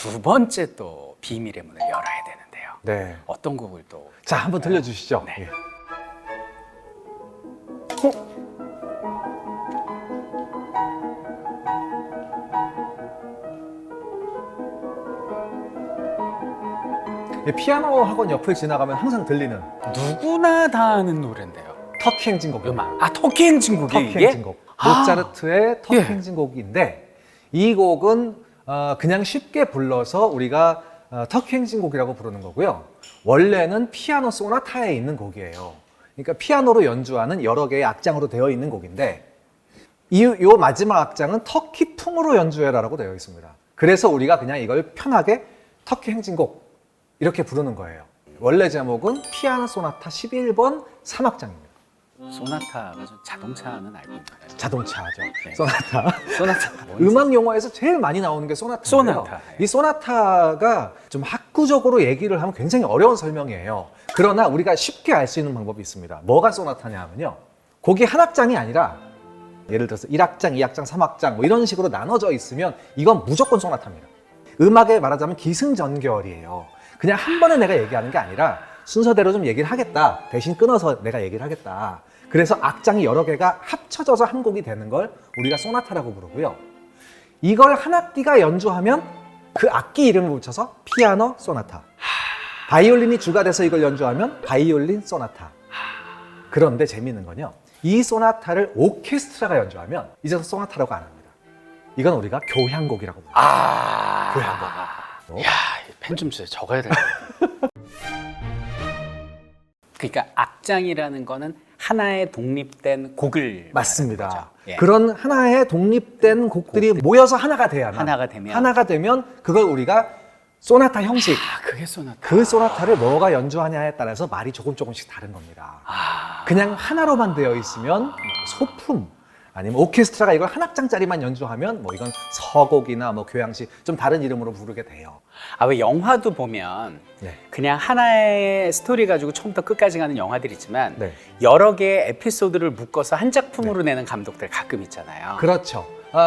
두 번째 또 비밀의 문을 열어야 되는데요. 네. 어떤 곡을 또? 자, 한번 들려주시죠. 네. 예. 피아노 학원 옆을 지나가면 항상 들리는 누구나 다 아는 노래인데요. 터키 행진곡. 음악. 아, 터키 행진곡이 터키 이게? 행진곡. 모차르트의 터키 예. 행진곡인데 이 곡은 그냥 쉽게 불러서 우리가 터키 행진곡이라고 부르는 거고요. 원래는 피아노 소나타에 있는 곡이에요. 그러니까 피아노로 연주하는 여러 개의 악장으로 되어 있는 곡인데 요 마지막 악장은 터키풍으로 연주해라라고 되어 있습니다. 그래서 우리가 그냥 이걸 편하게 터키 행진곡 이렇게 부르는 거예요. 원래 제목은 피아노 소나타 11번 3악장입니다. 소나타가 좀 자동차는 알고 있나요? 자동차죠. 네. 소나타. 소나타. 음악 영화에서 제일 많이 나오는 게 소나타인데요. 소나타. 이 소나타가 좀 학구적으로 얘기를 하면 굉장히 어려운 설명이에요. 그러나 우리가 쉽게 알 수 있는 방법이 있습니다. 뭐가 소나타냐 하면요. 곡이 한 악장이 아니라 예를 들어서 1악장, 2악장, 3악장 뭐 이런 식으로 나눠져 있으면 이건 무조건 소나타입니다. 음악에 말하자면 기승전결이에요. 그냥 한 번에 내가 얘기하는 게 아니라 순서대로 좀 얘기를 하겠다. 대신 끊어서 내가 얘기를 하겠다. 그래서 악장이 여러 개가 합쳐져서 한 곡이 되는 걸 우리가 소나타라고 부르고요. 이걸 한 악기가 연주하면 그 악기 이름을 붙여서 피아노 소나타. 바이올린이 주가 돼서 이걸 연주하면 바이올린 소나타. 그런데 재미있는 건요. 이 소나타를 오케스트라가 연주하면 이제 소나타라고 안 합니다. 이건 우리가 교향곡이라고 부릅니다. 교향곡. 야, 펜 좀 주세요. 적어야 될 것 같아요. 그러니까 악장이라는 거는 하나의 독립된 곡을 맞습니다. 말하는 거죠. 예. 그런 하나의 독립된 곡들이 모여서 하나가 돼야만 하나가 되면 그걸 우리가 소나타 형식 아, 그게 소나타. 그 소나타를 뭐가 연주하냐에 따라서 말이 조금씩 다른 겁니다. 그냥 하나로만 되어 있으면 소품 아니면 오케스트라가 이걸 한 악장짜리만 연주하면 뭐 이건 서곡이나 뭐 교향식 좀 다른 이름으로 부르게 돼요. 아, 왜 영화도 보면 네. 그냥 하나의 스토리 가지고 처음부터 끝까지 가는 영화들이 있지만 네. 여러 개의 에피소드를 묶어서 한 작품으로 내는 감독들 가끔 있잖아요. 그렇죠.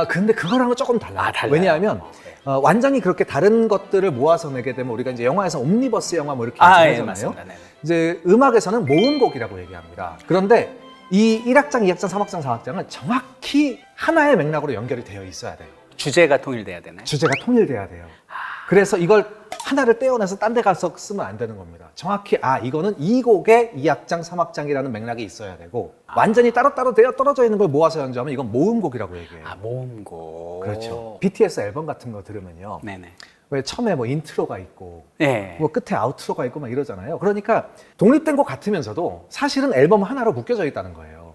근데 그거랑은 조금 달라요. 달라요? 왜냐하면 네. 완전히 그렇게 다른 것들을 모아서 내게 되면 우리가 이제 영화에서 옴니버스 영화 뭐 이렇게 예, 얘기하잖아요. 맞습니다. 네. 이제 음악에서는 모음곡이라고 얘기합니다. 그런데 이 1악장, 2악장, 3악장, 4악장은 정확히 하나의 맥락으로 연결이 되어 있어야 돼요. 주제가 통일돼야 되나요? 주제가 통일돼야 돼요. 그래서 이걸 하나를 떼어내서 딴 데 가서 쓰면 안 되는 겁니다. 정확히 이거는 이 곡의 2악장, 3악장이라는 맥락이 있어야 되고 완전히 따로따로 되어 떨어져 있는 걸 모아서 연주하면 이건 모음곡이라고 얘기해요. 아, 모음곡. 그렇죠. BTS 앨범 같은 거 들으면요. 네네. 왜 처음에 뭐 인트로가 있고 네. 뭐 끝에 아우트로가 있고 막 이러잖아요. 그러니까 독립된 곡 같으면서도 사실은 앨범 하나로 묶여져 있다는 거예요.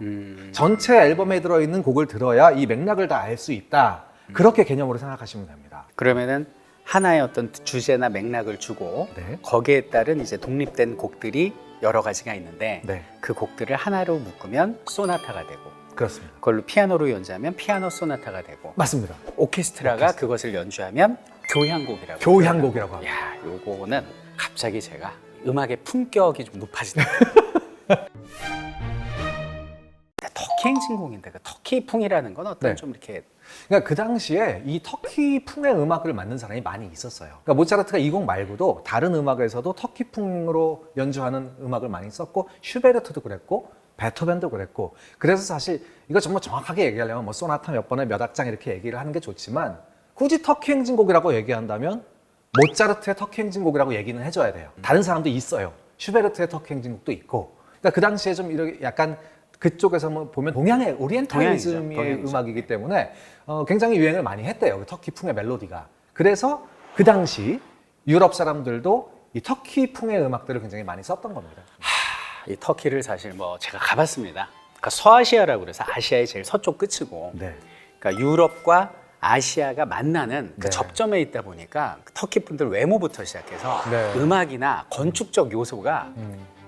전체 앨범에 들어있는 곡을 들어야 이 맥락을 다 알 수 있다. 그렇게 개념으로 생각하시면 됩니다. 그러면은 하나의 어떤 주제나 맥락을 주고 네. 거기에 따른 이제 독립된 곡들이 여러 가지가 있는데 네, 그 곡들을 하나로 묶으면 소나타가 되고 그렇습니다. 그걸로 피아노로 연주하면 피아노 소나타가 되고 맞습니다. 오케스트라가 그것을 연주하면 교향곡이라고. 교향곡이라고 합니다. 야, 요거는 갑자기 제가 음악의 품격이 좀 높아지더라고요. 터키 행진곡인데 그 터키풍이라는 건 어떤 네. 좀 이렇게 그러니까 그 당시에 이 터키풍의 음악을 만든 사람이 많이 있었어요. 그러니까 모차르트가 이 곡 말고도 다른 음악에서도 터키풍으로 연주하는 음악을 많이 썼고 슈베르트도 그랬고 베토벤도 그랬고 그래서 사실 이거 정말 정확하게 얘기하려면 뭐 소나타 몇 번에 몇 악장 이렇게 얘기를 하는 게 좋지만 굳이 터키 행진곡이라고 얘기한다면 모차르트의 터키 행진곡이라고 얘기는 해줘야 돼요. 다른 사람도 있어요. 슈베르트의 터키 행진곡도 있고. 그러니까 그 당시에 좀 이렇게 약간 그쪽에서 뭐 보면 동양의 오리엔탈리즘의 동양이죠. 음악이기 때문에 굉장히 유행을 많이 했대요. 그 터키풍의 멜로디가. 그래서 그 당시 유럽 사람들도 이 터키풍의 음악들을 굉장히 많이 썼던 겁니다. 이 터키를 사실 뭐 제가 가봤습니다. 그러니까 서아시아라고 그래서 아시아의 제일 서쪽 끝이고 네. 그러니까 유럽과 아시아가 만나는 그 네. 접점에 있다 보니까 터키 분들 외모부터 시작해서 네. 음악이나 건축적 요소가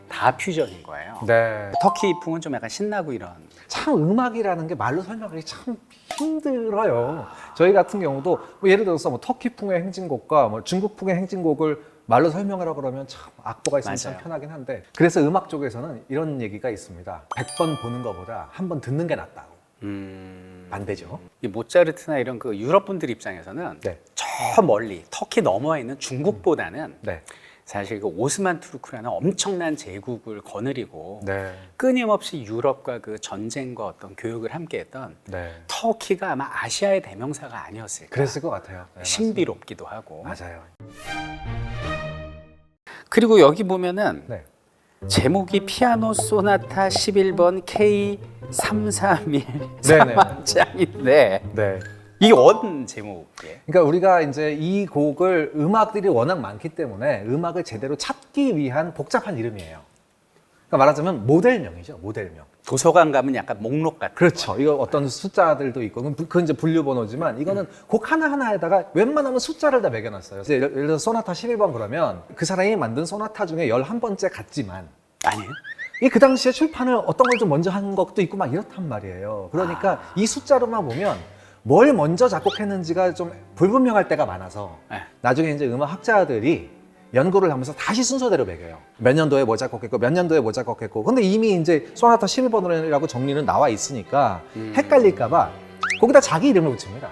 다 퓨전인 거예요. 네. 터키풍은 좀 약간 신나고 이런. 참 음악이라는 게 말로 설명하기 참 힘들어요. 저희 같은 경우도 뭐 예를 들어서 뭐 터키풍의 행진곡과 뭐 중국풍의 행진곡을 말로 설명하라 그러면 참 악보가 있으면 참 맞아요. 편하긴 한데 그래서 음악 쪽에서는 이런 얘기가 있습니다. 100번 보는 것보다 한 번 듣는 게 낫다고. 반대죠. 이 모차르트나 이런 그 유럽 분들 입장에서는 네. 저 멀리 터키 너머에 있는 중국보다는 네. 사실 그 오스만 투르크라는 엄청난 제국을 거느리고 네. 끊임없이 유럽과 그 전쟁과 어떤 교육을 함께했던 네. 터키가 아마 아시아의 대명사가 아니었을까. 그랬을 것 같아요. 네, 신비롭기도 하고. 맞아요. 그리고 여기 보면은 네. 제목이 피아노 소나타 11번 K331 네네. 3악장인데 네. 이게 어떤 제목이에요? 그러니까 우리가 이제 이 곡을 음악들이 워낙 많기 때문에 음악을 제대로 찾기 위한 복잡한 이름이에요. 그러니까 말하자면 모델명이죠. 모델명. 도서관 가면 약간 목록 같은 그렇죠. 이거 어떤 숫자들도 있고, 그건 이제 분류번호지만 이거는 곡 하나하나에다가 웬만하면 숫자를 다 매겨놨어요. 그래서 예를 들어서 소나타 11번 그러면 그 사람이 만든 소나타 중에 11번째 같지만 아니에요? 이 그 당시에 출판을 어떤 걸 좀 먼저 한 것도 있고 막 이렇단 말이에요. 그러니까 이 숫자로만 보면 뭘 먼저 작곡했는지가 좀 불분명할 때가 많아서 네. 나중에 이제 음악 학자들이 연구를 하면서 다시 순서대로 매겨요. 몇 년도에 뭐 작곡했고 몇 년도에 뭐 작곡했고. 근데 이미 이제 소나타 11번이라고 정리는 나와 있으니까 헷갈릴까 봐 거기다 자기 이름을 붙입니다.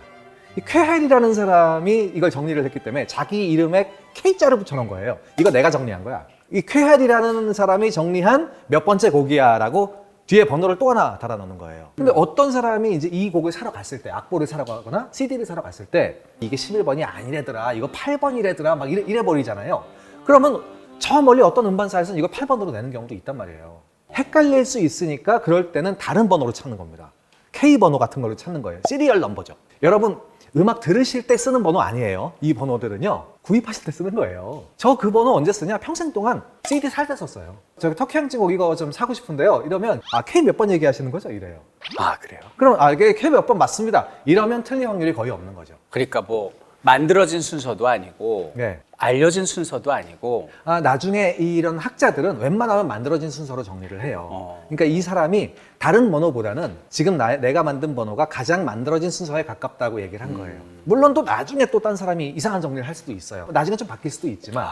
이 쾌헬이라는 사람이 이걸 정리를 했기 때문에 자기 이름에 K자를 붙여놓은 거예요. 이거 내가 정리한 거야. 이 쾌헬이라는 사람이 정리한 몇 번째 곡이야라고 뒤에 번호를 또 하나 달아놓는 거예요. 근데 어떤 사람이 이제 이 곡을 사러 갔을 때, 악보를 사러 가거나 CD를 사러 갔을 때 이게 11번이 아니래더라, 이거 8번이래더라 막 이래 버리잖아요. 그러면 저 멀리 어떤 음반사에서는 이거 8번으로 내는 경우도 있단 말이에요. 헷갈릴 수 있으니까 그럴 때는 다른 번호로 찾는 겁니다. K번호 같은 걸로 찾는 거예요. 시리얼 넘버죠. 여러분 음악 들으실 때 쓰는 번호 아니에요. 이 번호들은요 구입하실 때 쓰는 거예요. 저 그 번호 언제 쓰냐? 평생 동안 CD 살 때 썼어요. 저기 터키 향진곡 이거 좀 사고 싶은데요. 이러면 K 몇 번 얘기하시는 거죠? 이래요. 아 그래요? 그럼 이게 K 몇 번 맞습니다. 이러면 틀릴 확률이 거의 없는 거죠. 그러니까 뭐 만들어진 순서도 아니고 네. 알려진 순서도 아니고 나중에 이런 학자들은 웬만하면 만들어진 순서로 정리를 해요. 어. 그러니까 이 사람이 다른 번호보다는 지금 내가 만든 번호가 가장 만들어진 순서에 가깝다고 얘기를 한 거예요. 물론 또 나중에 또 딴 사람이 이상한 정리를 할 수도 있어요. 나중에 좀 바뀔 수도 있지만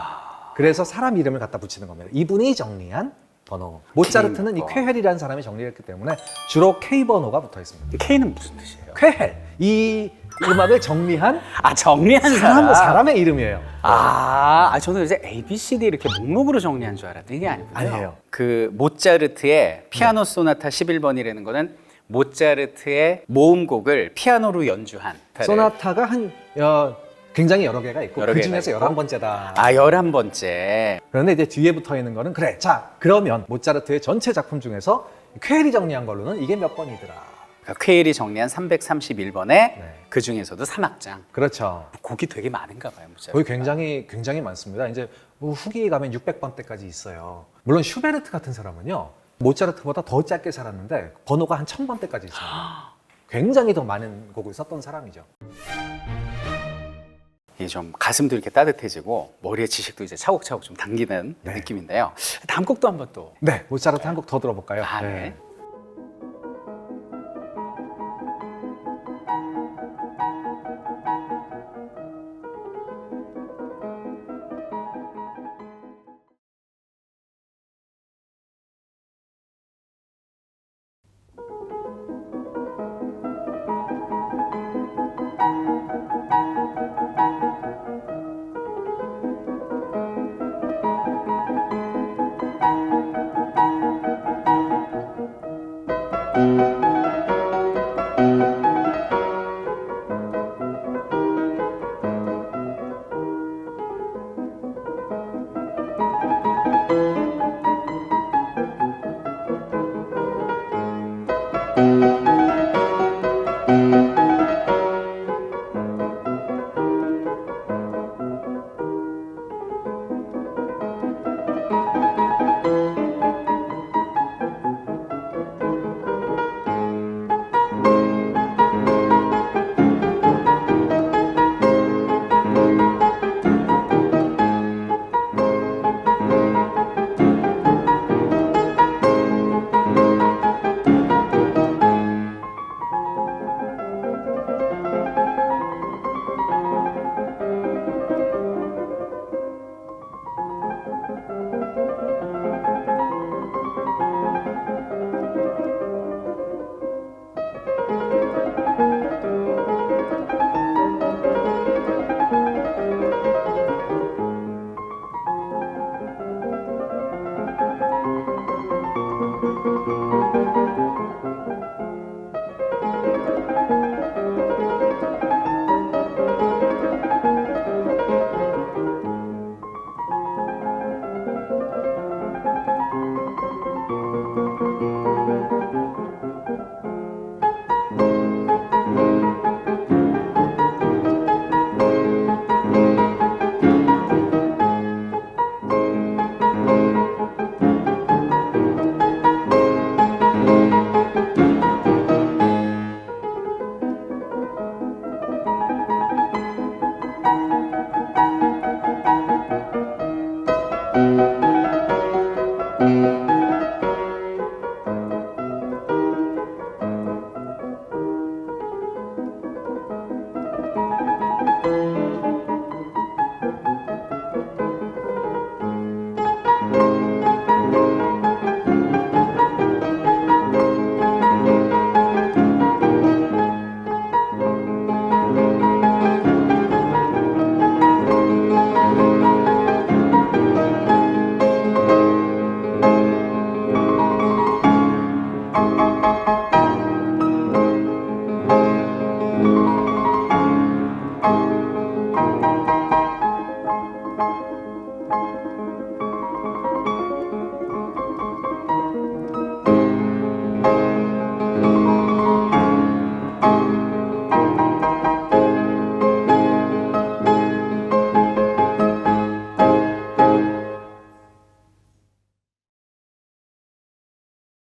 그래서 사람 이름을 갖다 붙이는 겁니다. 이분이 정리한 번호. 모차르트는 이 쾌헬이라는 사람이 정리를 했기 때문에 주로 K번호가 붙어 있습니다. K는 무슨 뜻이에요? 쾌헬. 이 음악을 정리한 아 정리한 사람. 사람의 이름이에요. 저는 이제 A, B, C, D 이렇게 목록으로 정리한 줄 알았더니 이게 아니고요. 아니에요. 그 모차르트의 피아노 소나타 11번이라는 거는 모차르트의 모음곡을 피아노로 연주한 소나타가 굉장히 여러 개가 있고 여러 그 개가 중에서 있고. 11번째다. 11번째. 그런데 이제 뒤에 붙어 있는 거는 그래. 자, 그러면 모차르트의 전체 작품 중에서 쾌헬이 정리한 걸로는 이게 몇 번이더라. 그러니까 퀘일이 정리한 331번에 그 중에서도 3악장. 그렇죠. 곡이 되게 많은가 봐요, 모차르트. 거기 굉장히 많습니다. 이제 뭐 후기 가면 600번대까지 있어요. 물론 슈베르트 같은 사람은요. 모차르트보다 더 짧게 살았는데 번호가 한 1000번대까지 있어요. 굉장히 더 많은 곡을 썼던 사람이죠. 이게 좀 가슴도 이렇게 따뜻해지고 머리에 지식도 이제 차곡차곡 좀 당기는 느낌인데요. 다음 곡도 한번 또. 네, 모차르트 한 곡 더 들어볼까요? 네.